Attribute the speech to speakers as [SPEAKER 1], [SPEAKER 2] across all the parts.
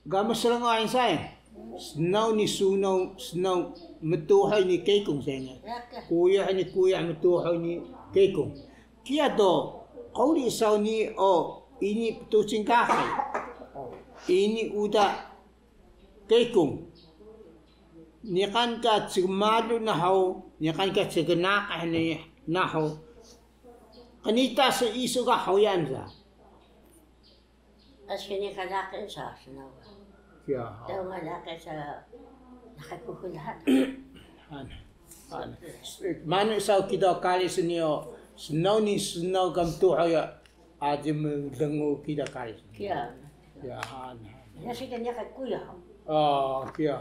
[SPEAKER 1] gamas lang ang saya. Snaw ni sunaw, snaw matuhay ni Kekong sa inyo. Kuya ni kuya matuhay ni Kekong. Kaya do, kauli isaw ni ini putusing kakay. Ini uda Kekong. Nikan ka tsigmado na haw, nikan ka tsiganaka na haw. Kanita sa iso ka hawayan sa.
[SPEAKER 2] As kini kalakin sa sinawa.
[SPEAKER 1] Kaya
[SPEAKER 2] Daw nga laki sa nakakukulahan.
[SPEAKER 1] Mano isaw kita kali sa niyo, sinaw ni sinaw kam tuhaya, adi mo lango kita kali sa niyo.
[SPEAKER 2] Kaya.
[SPEAKER 1] Kaya
[SPEAKER 2] Kasi kanya kakuya.
[SPEAKER 1] kaya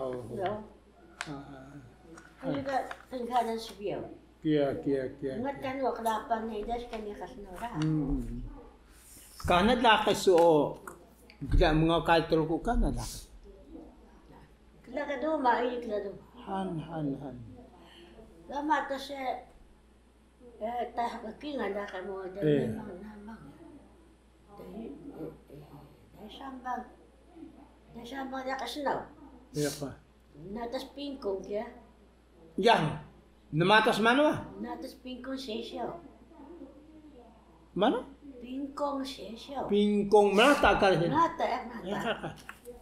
[SPEAKER 2] Kaya ka tanggalan sa biyaw.
[SPEAKER 1] Kaya.
[SPEAKER 2] Ngat kano kalapan na idas kanya kasnora.
[SPEAKER 1] Kanad lakas gila mga kaltro ko kanad lakas.
[SPEAKER 2] Kila ka do, maayik na do.
[SPEAKER 1] Han.
[SPEAKER 2] Lama ta siya, tahakingan na ka mo, dahil namang. Dahil sambang na kasnaw.
[SPEAKER 1] Iya pa.
[SPEAKER 2] Natas pingkong kaya.
[SPEAKER 1] Yan. Namatas mano ah?
[SPEAKER 2] Natas pingkong sesyaw.
[SPEAKER 1] Mano?
[SPEAKER 2] Pingkong sesyaw.
[SPEAKER 1] Pingkong mata ka rin.
[SPEAKER 2] Nata.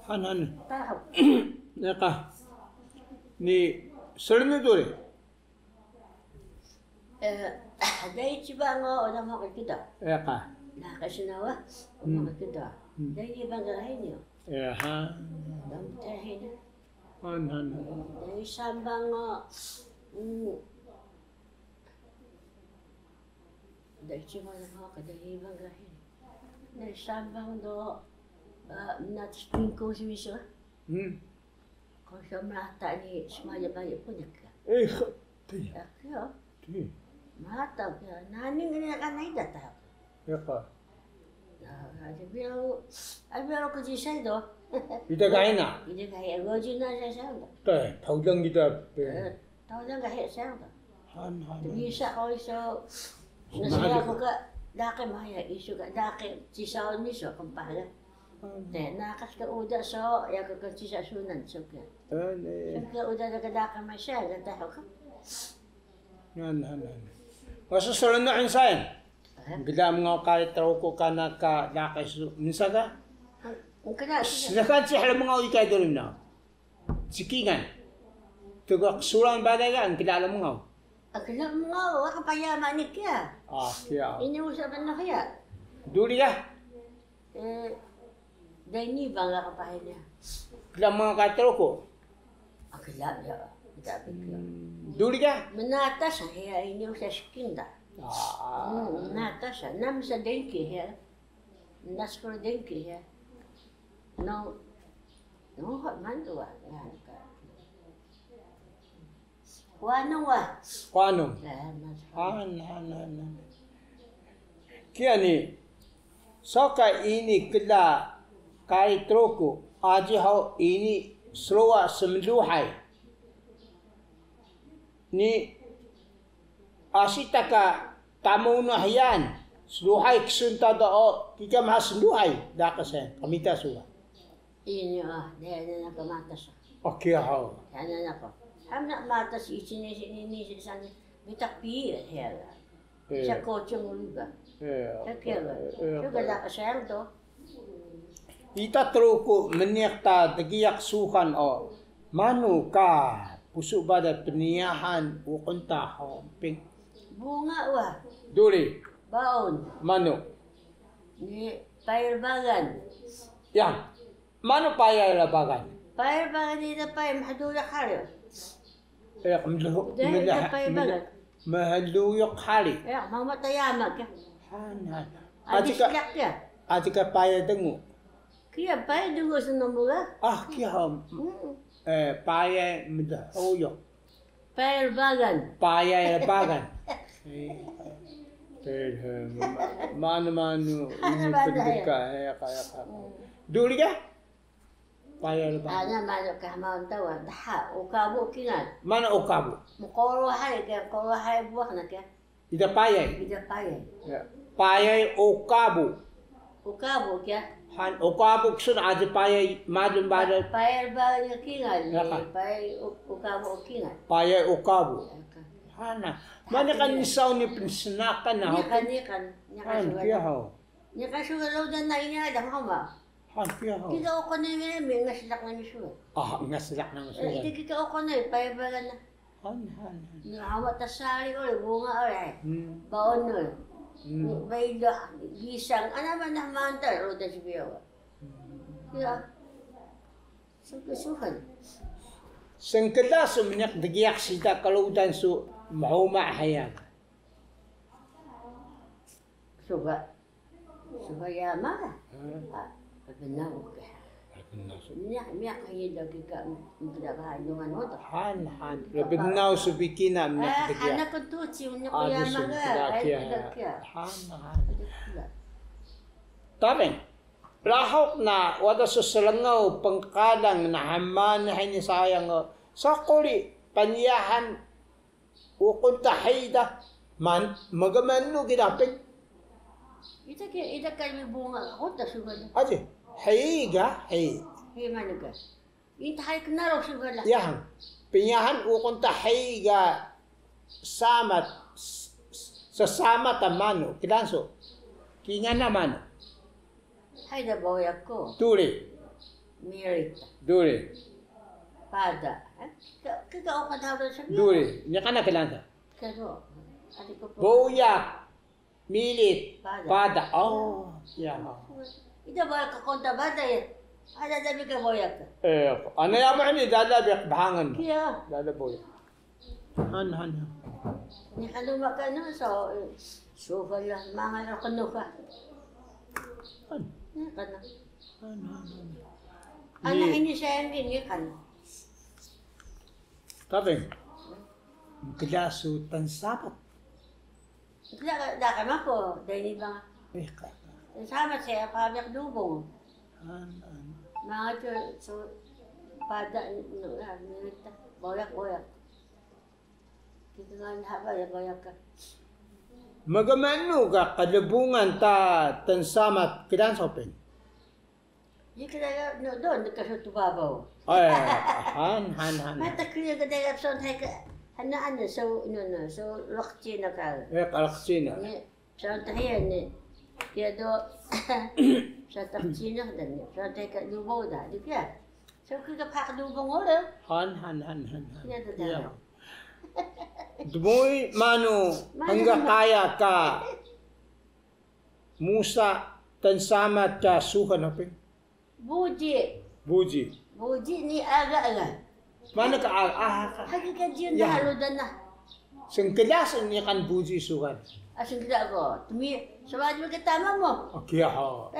[SPEAKER 1] Han.
[SPEAKER 2] Tahap.
[SPEAKER 1] Naka. Ni sarmi dore.
[SPEAKER 2] Dahil siya nga o na makikita.
[SPEAKER 1] Eka.
[SPEAKER 2] Nakasinawa, o makikita. Dahil ibang garahin niyo.
[SPEAKER 1] Ha.
[SPEAKER 2] Damtahin na.
[SPEAKER 1] Han.
[SPEAKER 2] Dahil sambang dahil siya mga dahil ibang garahin. Dahil sambang do, natas pingkong si Miso. Kung siya mata ni Smaya-baya po niya ka. Kaya, mata ka. Naning nga ka na idata.
[SPEAKER 1] Eka.
[SPEAKER 2] Albero ko siya do.
[SPEAKER 1] Ita kain na.
[SPEAKER 2] Hindi kaya goji na siya do.
[SPEAKER 1] Tawlang kita.
[SPEAKER 2] Tahu lang kaya siya do.
[SPEAKER 1] Han.
[SPEAKER 2] Bisa ko iso. Nasaya ko ka. Dake maya iso ka. Dake sisaon miso kung pala. Nakas ka uda so. Ya ka kung sisasunan so ka. Ka uda na kadaka may siya. Gataho ka.
[SPEAKER 1] Han. Masusunod na rin sa'yo. Gila mga kalitraw ko ka na ka lakas. Minsan ka? Sinakan siya halang mga ikay doon na. Sikingan. Tugak sulang bagay ka. Ang kilala mo nga.
[SPEAKER 2] Ang kilala mo nga. Waka payaman ni kaya.
[SPEAKER 1] Kaya.
[SPEAKER 2] Inuusapan na kaya.
[SPEAKER 1] Duli ka?
[SPEAKER 2] Dahil ni ba nga kapahin niya?
[SPEAKER 1] Gila mga kalitraw ko.
[SPEAKER 2] Ang kilala niya.
[SPEAKER 1] Duli ka?
[SPEAKER 2] Manatas ang kaya inyo sa skinda. Natas ang nam sa denki ya. Naskoro denki ya. No, manduwa. Kuano wa?
[SPEAKER 1] Kuano? Han. Kaya ni, soka ini kila kalitraw ko, aji hao ini slowa semluhay. Ni asita ka tamuno hayan sluhay ksunta do kika mahas sluhay dakasen kamita suwa
[SPEAKER 2] Inyo dahil na nakamatas.
[SPEAKER 1] Okay how
[SPEAKER 2] Kaya na ko. Hamna matas isinisi sani bitak pi hela. Sa kotse mo luga. Kaya gala ka do.
[SPEAKER 1] Ita truko menyekta dagiyak sukan manu ka puso ba da peniyahan ukunta ping
[SPEAKER 2] Bunga wa.
[SPEAKER 1] Duli.
[SPEAKER 2] Baon.
[SPEAKER 1] Mano.
[SPEAKER 2] Ni pairbagan.
[SPEAKER 1] Yang. Mano paya labagan?
[SPEAKER 2] Pairbagan dito pa mahadula kari.
[SPEAKER 1] Mahaduyok hari.
[SPEAKER 2] Mamatayamag ka.
[SPEAKER 1] Han. Atika paya dengu.
[SPEAKER 2] Kaya paya dengu sa namula.
[SPEAKER 1] Kaya paya midahuyok.
[SPEAKER 2] Pairbagan.
[SPEAKER 1] Paya labagan. Mano ini pendeka kaya. Duli ka? Paya labagan.
[SPEAKER 2] Mano ka mauntawa. Daha ukabo kingan.
[SPEAKER 1] Mana ukabo?
[SPEAKER 2] Mukoro hari buwak na ka.
[SPEAKER 1] Ida paya.
[SPEAKER 2] Ida paya.
[SPEAKER 1] Paya ukabo.
[SPEAKER 2] ukabo kya.
[SPEAKER 1] Han ukabo sun aja payay madun badal.
[SPEAKER 2] Payar ba yung kingal? Payar ukabo kingal.
[SPEAKER 1] Payay ukabo. Hana. Mana kan isaw ni pinsnakan na.
[SPEAKER 2] Nikan.
[SPEAKER 1] Han kaya ho.
[SPEAKER 2] Nikan sugalaw dan na inadang hama.
[SPEAKER 1] Han kaya ho.
[SPEAKER 2] Kika ako na yung may ngasilak na misuwa.
[SPEAKER 1] Ngasilak na misuwa.
[SPEAKER 2] Kika ako na yung payar ba na.
[SPEAKER 1] Han.
[SPEAKER 2] Hawa tasari ko, bunga oray. Baon nun. May gisang, ano ba na mantar, o da si Biyawa. Kaya, sangkasuhan.
[SPEAKER 1] Sangkala suminyak dagiyak sida kaludan su mauma hayag.
[SPEAKER 2] Suga yama ka. Paganaw ka. Miyak kayo lagi ka magdagahan yung ano to.
[SPEAKER 1] Han. Paganaw su bikina miyak dagiyak.
[SPEAKER 2] Anak ko to, siya ko yama ka. Ay, dagya.
[SPEAKER 1] Han. Tabing. Lahok na wada susalangaw pangkalang na haman ni sayang sa kuli panyahan ukon tahida man magamano gidapit.
[SPEAKER 2] Ita kami bunga ako ta sugal.
[SPEAKER 1] Aje hayiga hay.
[SPEAKER 2] Hey manuga. Intay ko na raw sugal.
[SPEAKER 1] Yang pinyahan ukon tahiga samat sa samat amano kilanso. Kinga naman.
[SPEAKER 2] Hay da boyak ko.
[SPEAKER 1] Duri.
[SPEAKER 2] Mirita.
[SPEAKER 1] Duri.
[SPEAKER 2] Pada. Kika o katawag sa biyo.
[SPEAKER 1] Duri. Nya kana kilansa.
[SPEAKER 2] Kado. Adi ko po.
[SPEAKER 1] Boyak. Milit.
[SPEAKER 2] Pada.
[SPEAKER 1] Pada. Oh. Yeah.
[SPEAKER 2] Ida boyak ka konta bada yan. Ada dabi ka boyak ka.
[SPEAKER 1] Ano yaman ni dalabi bahangan.
[SPEAKER 2] Kaya.
[SPEAKER 1] Dalaboy. Han.
[SPEAKER 2] Ni kaluma ka no so sofa lang mga nakano ka.
[SPEAKER 1] Han.
[SPEAKER 2] Kana.
[SPEAKER 1] Han.
[SPEAKER 2] Ana ini siya yung kan.
[SPEAKER 1] Tabing. Kilaso tansapat.
[SPEAKER 2] Da ka mako, dahil ba?
[SPEAKER 1] Ka.
[SPEAKER 2] Sama siya pabyak dubong.
[SPEAKER 1] Han.
[SPEAKER 2] Mga so pada nilita boyak. Kita nga haba ya boyak ka.
[SPEAKER 1] Magamano ka kadabungan ta tansamat kilansopin.
[SPEAKER 2] Di kaya doon ka sa tubabaw.
[SPEAKER 1] Ay, han.
[SPEAKER 2] Mata kaya ka dahil son hay ka. Ano so lokchi na ka.
[SPEAKER 1] Kalaksina.
[SPEAKER 2] So tayo ni kaya do sa takchina dan so tayo ka lubaw da di kaya. So kaya pa ka lubong ora.
[SPEAKER 1] Han.
[SPEAKER 2] Kaya da.
[SPEAKER 1] Dumoy mano hangga kaya ka Musa tansamat ka sukan apin. Buji.
[SPEAKER 2] Ni aga.
[SPEAKER 1] Mana ka
[SPEAKER 2] Hagi ka diyan na haludan na.
[SPEAKER 1] Sengkelas ni kan buji sukan.
[SPEAKER 2] Asin kita ko. Tumi sabad mo tama mo.
[SPEAKER 1] Okay ha.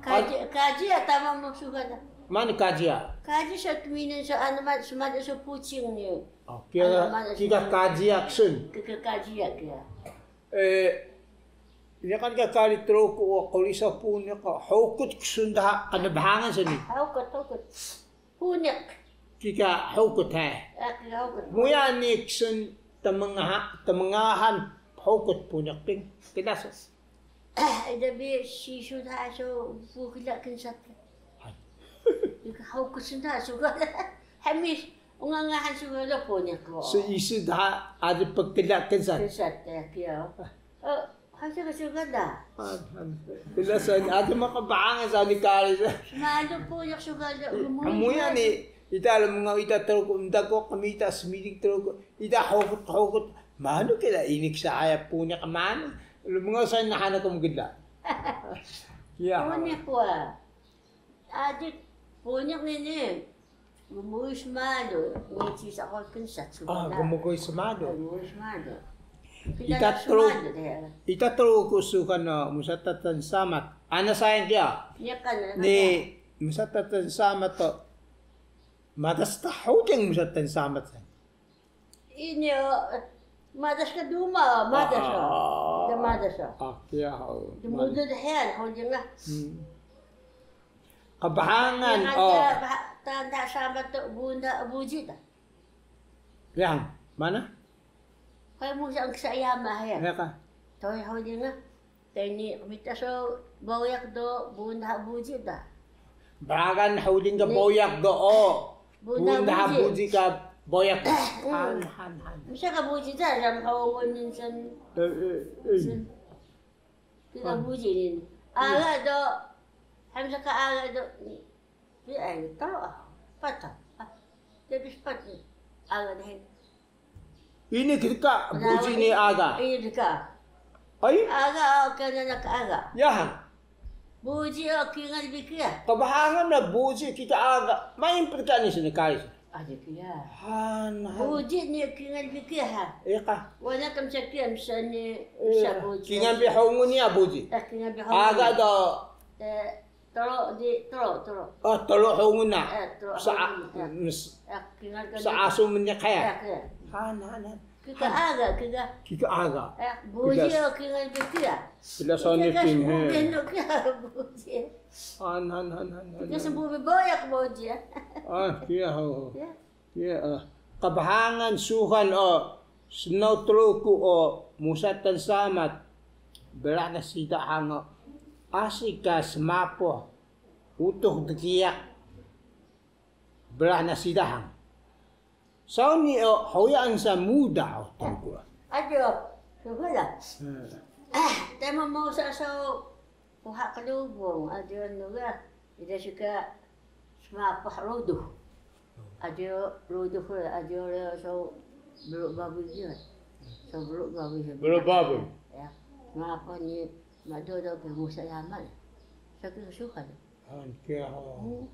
[SPEAKER 2] Kaji tama mo sugan.
[SPEAKER 1] Mana kajia?
[SPEAKER 2] Kaji sa tuminin sa ano man sumada sa puching ni.
[SPEAKER 1] Okay. Kika kajia aksun.
[SPEAKER 2] Kaji kaya.
[SPEAKER 1] Ini kan ka kali troko o kolisa punya ka hukut ksunda kanabahangan sa ni.
[SPEAKER 2] Hukut. Punyak.
[SPEAKER 1] Kika hukut ha.
[SPEAKER 2] Hukut.
[SPEAKER 1] Muya ni ksun tamangahan hukut punyak ping. Kilasas.
[SPEAKER 2] Ida bi sisu da so bukila kinsat. Ika hukut sunda sugal. Hamis ungangahan sugal punyak ko.
[SPEAKER 1] So isu da ada pagkila kinsat.
[SPEAKER 2] Kinsat kaya. Kasi dah.
[SPEAKER 1] Bilasan, ada makabangan sa alikari sa.
[SPEAKER 2] Malo po yung sugal.
[SPEAKER 1] Amuya ni, ita alam mga ita teruk, ko kami ita smiling teruk, ita hukut. Mano kaya inik sa ayap po niya kamano. Alam mga sa nahanap kong gila.
[SPEAKER 2] Punya po Adik, punya nini. Gumuwi sa malo. Ngitis ako kinsat.
[SPEAKER 1] Gumuwi sa malo.
[SPEAKER 2] Gumuwi sa malo.
[SPEAKER 1] Itatro ko sukan na musatatan samat. Ana sayang kaya? Ni musatatan samat to. Madas tahuding musatatan samat sa.
[SPEAKER 2] Ini madas ka duma, madas siya. Madas siya.
[SPEAKER 1] Kaya
[SPEAKER 2] Dumudod yan, hodin nga.
[SPEAKER 1] Kabahangan.
[SPEAKER 2] Tanda samat to, bunda, bujit.
[SPEAKER 1] Yang, mana?
[SPEAKER 2] Kaya mo siyang sayama yan.
[SPEAKER 1] Kaya ka?
[SPEAKER 2] Toy hodin nga. Tani kumita so boyak do bunda buji da.
[SPEAKER 1] Bagan hauling ka boyak do o. Bunda buji ka boyak. Han.
[SPEAKER 2] Bisa ka buji da ram hawan ninsan. Kita buji nin. Aga do hamsa ka aga do. Di ay talo pata. Tapi pata aga deh.
[SPEAKER 1] Ini kita buji ni aga.
[SPEAKER 2] Ini kita.
[SPEAKER 1] Ay?
[SPEAKER 2] Aga kena nak aga.
[SPEAKER 1] Yahan.
[SPEAKER 2] Buji kingal bikia.
[SPEAKER 1] Kabahangan na buji kita aga. Main pertanyaan sini kais.
[SPEAKER 2] Ada kia.
[SPEAKER 1] Han.
[SPEAKER 2] Buji ni kingal bikia ha.
[SPEAKER 1] Eka.
[SPEAKER 2] Wana kam sakiam sani sa buji.
[SPEAKER 1] Kingan bi hongun niya buji.
[SPEAKER 2] Kingal bi
[SPEAKER 1] Aga do.
[SPEAKER 2] Tolo.
[SPEAKER 1] Oh, tolo hongun na.
[SPEAKER 2] Tolo.
[SPEAKER 1] Sa aso man niya kaya. Han.
[SPEAKER 2] Kita aga.
[SPEAKER 1] Kita aga.
[SPEAKER 2] Buji kingal bikia.
[SPEAKER 1] Sila sa ni ping he.
[SPEAKER 2] Kita buji.
[SPEAKER 1] Han.
[SPEAKER 2] Kita sembuh boyak buji.
[SPEAKER 1] Kia ho. Kia kabahangan suhan o snow truku o musatan samat bela na sida hango asika smapo utuh dekiak bela na sida hang. Sauni o hoyaan sa muda o tunggu.
[SPEAKER 2] Aduh, sudah. Tema mau sa puhak kalubong. Aduh, nuga. Ida suka semapah rodo. Aduh, rodo pula. Aduh, so beluk babi dia. So beluk babi.
[SPEAKER 1] Beluk babi.
[SPEAKER 2] Ya, semapah ni madu dah ke musa yaman. Saya suka.
[SPEAKER 1] Kia ho.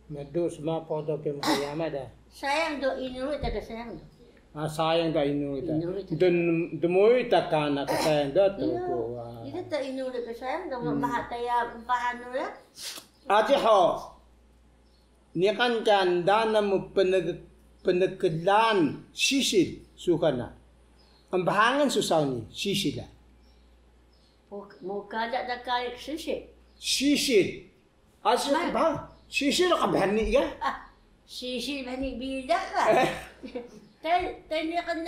[SPEAKER 1] Madu smapo do ke musa dah.
[SPEAKER 2] Sayang do inurut ada sayang do.
[SPEAKER 1] Sayang dah inurut. Demoy takana ka sayang do tunggu.
[SPEAKER 2] Ida tak inurut ke sayang do mahataya pahan do ya.
[SPEAKER 1] Ati ho. Ni kan dana mo penegkelan sisil sukana. Ang bahangan susaw ni sisila.
[SPEAKER 2] Mo kada da kalik sisil.
[SPEAKER 1] Sisil. Asa bang? Sisil ka bahani ya?
[SPEAKER 2] Sisil bahani bidak ka. Tani kan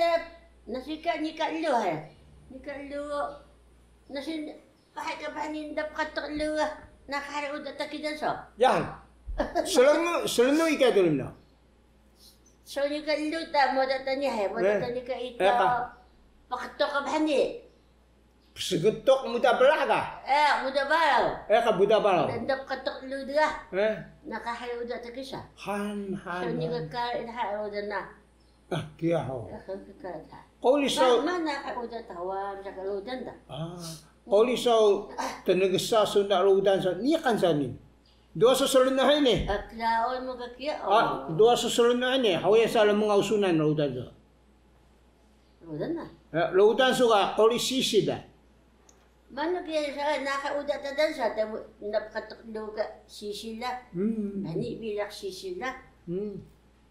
[SPEAKER 2] nasika ni ka lu ha. Ni ka lu nasin pahay ka bahani dap katok lu nakahari udah takidan so.
[SPEAKER 1] Yan. Selenu ika dulu na.
[SPEAKER 2] So ni ka lu ta mo datanya ha. Mo datanya ka ita pakatok ka bahani.
[SPEAKER 1] Segutok muda belah ka?
[SPEAKER 2] Muda balaw.
[SPEAKER 1] Ka muda balaw.
[SPEAKER 2] Dap katok lu dia. Nakahari udah takisa.
[SPEAKER 1] Han.
[SPEAKER 2] So ni ka kahari udah na.
[SPEAKER 1] Kia ho. Kauli so.
[SPEAKER 2] Mana ka udah tawam sa kaludan da.
[SPEAKER 1] Kauli so tenegesa sunda ludan so ni kan sa ni. Dua susulun na ini.
[SPEAKER 2] Klaon mo ka kia.
[SPEAKER 1] Dua susulun na ini. Hawaya sa mga usunan ludan so.
[SPEAKER 2] Ludan na.
[SPEAKER 1] Ludan so ka kauli sisi da.
[SPEAKER 2] Mana kaya sa nakauda ta dan sa napakatukdo ka sisila. Ani bilak sisila.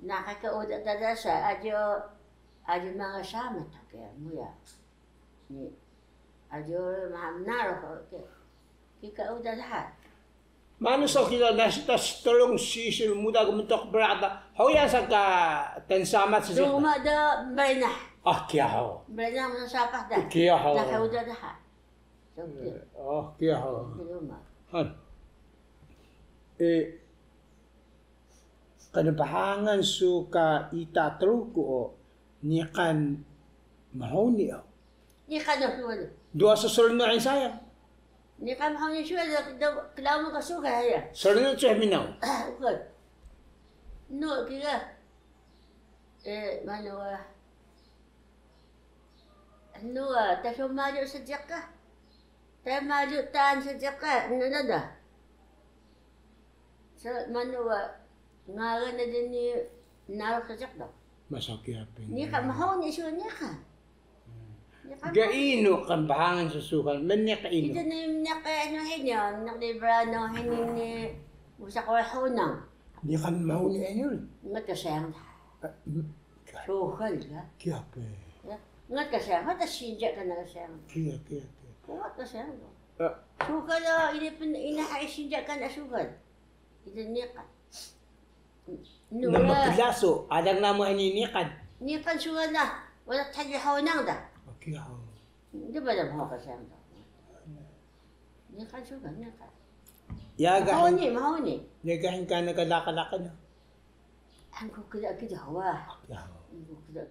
[SPEAKER 2] Nakakauda ta dan sa adyo mga sama ta kaya muya. Ni adyo mahamnaro ko kikauda lahat.
[SPEAKER 1] Mano sa kita nas tolong sisil muda gumuntok berada. Hawaya sa ka tensamat sa sila.
[SPEAKER 2] Duma da brena.
[SPEAKER 1] Kia ho.
[SPEAKER 2] Brena mo sa sapah da.
[SPEAKER 1] Kia ho.
[SPEAKER 2] Nakauda lahat.
[SPEAKER 1] Kia ho. Han. Kanabahangan suka ita truko o ni kan mahoni o.
[SPEAKER 2] Ni kan suwal.
[SPEAKER 1] Dua susul na sayang.
[SPEAKER 2] Ni kan mahoni suwal kalau mo ka suka ya.
[SPEAKER 1] Sulit siya minaw.
[SPEAKER 2] Okay. No kira mano tayo maju sejak ka. Tayo maju tahan sejak ka. Ano na da? So, ngaran na din ni narok sejak da.
[SPEAKER 1] Masakya pa.
[SPEAKER 2] Ni ka mahon isu niya ka.
[SPEAKER 1] Gaino kan bahangan susukan. Manya kaino.
[SPEAKER 2] Ito na yung ano hinyo. Naklibra no hining ni usa ko hunang.
[SPEAKER 1] Di kan mahon niya yun.
[SPEAKER 2] Ngat ka sayang da. Sukal ka.
[SPEAKER 1] Kaya pa.
[SPEAKER 2] Ngat ka sayang. Hata sinja ka na sayang.
[SPEAKER 1] Kaya.
[SPEAKER 2] Kumat ka sayang. Sukal o. Inahay sinja ka na sukal. Ito niya ka.
[SPEAKER 1] Na magkilaso. Adang na mo hininikan.
[SPEAKER 2] Nikan sukal na. Wala tayo hunang da.
[SPEAKER 1] Kaya.
[SPEAKER 2] Di ba na mo ka sayang da? Dia kan suka na ka.
[SPEAKER 1] Yaga.
[SPEAKER 2] Mahoni.
[SPEAKER 1] Yagahin ka nagkalaka-laka na.
[SPEAKER 2] Ang ko kada hawa.
[SPEAKER 1] Ya.
[SPEAKER 2] Ang ko kada.